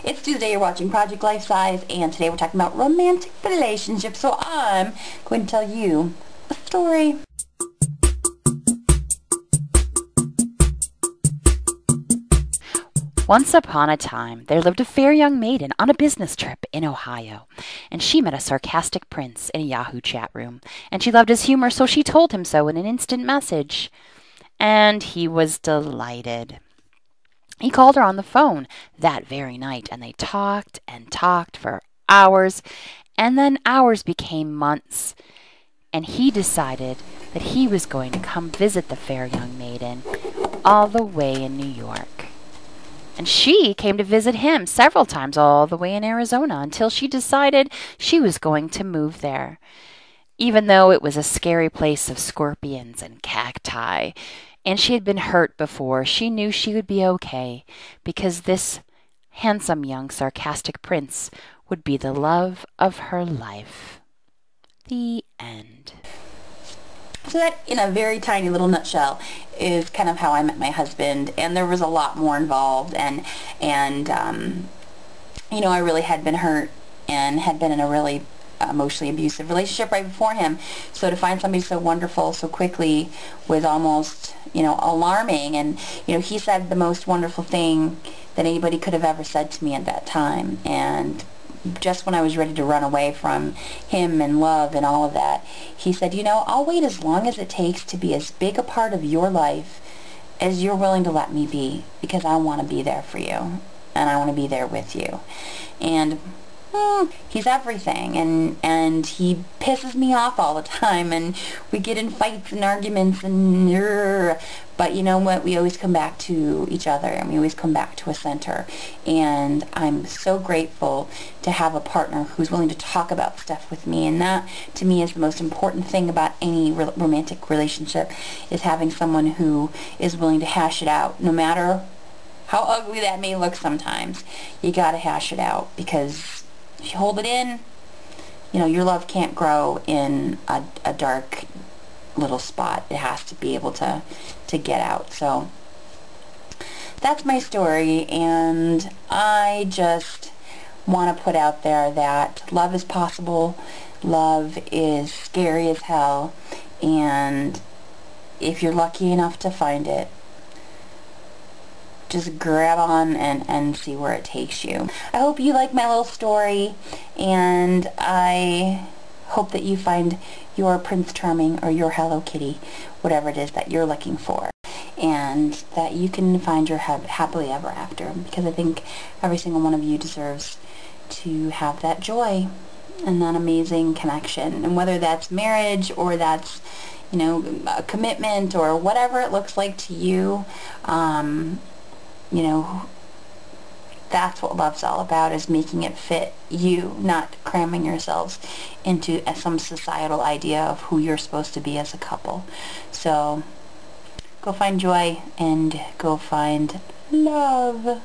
It's Tuesday, you're watching Project Life Size, and today we're talking about romantic relationships, so I'm going to tell you a story. Once upon a time, there lived a fair young maiden on a business trip in Ohio, and she met a sarcastic prince in a Yahoo chat room, and she loved his humor, so she told him so in an instant message, and he was delighted. He called her on the phone that very night, and they talked and talked for hours, and then hours became months, and he decided that he was going to come visit the fair young maiden all the way in New York. And she came to visit him several times all the way in Arizona until she decided she was going to move there. Even though it was a scary place of scorpions and cacti, and she had been hurt before, she knew she would be okay because this handsome young sarcastic prince would be the love of her life. The end. So that, in a very tiny little nutshell, is kind of how I met my husband, and there was a lot more involved, and you know, I really had been hurt and had been in a really emotionally abusive relationship right before him. So to find somebody so wonderful so quickly was almost, you know, alarming. And, you know, he said the most wonderful thing that anybody could have ever said to me at that time. And just when I was ready to run away from him and love and all of that, he said, you know, I'll wait as long as it takes to be as big a part of your life as you're willing to let me be, because I want to be there for you, and I want to be there with you. And he's everything, and he pisses me off all the time, and we get in fights and arguments, and but you know what, we always come back to each other, and we always come back to a center. And I'm so grateful to have a partner who's willing to talk about stuff with me, and that to me is the most important thing about any romantic relationship, is having someone who is willing to hash it out, no matter how ugly that may look sometimes. You gotta hash it out, because if you hold it in, you know, your love can't grow in a dark little spot. It has to be able to get out. So that's my story, and I just want to put out there that love is possible, love is scary as hell, and if you're lucky enough to find it, just grab on and see where it takes you. I hope you like my little story, and I hope that you find your Prince Charming or your Hello Kitty, whatever it is that you're looking for, and that you can find your happily ever after, because I think every single one of you deserves to have that joy and that amazing connection. And whether that's marriage or that's, you know, a commitment or whatever it looks like to you, you know, that's what love's all about, is making it fit you, not cramming yourselves into some societal idea of who you're supposed to be as a couple. So go find joy and go find love.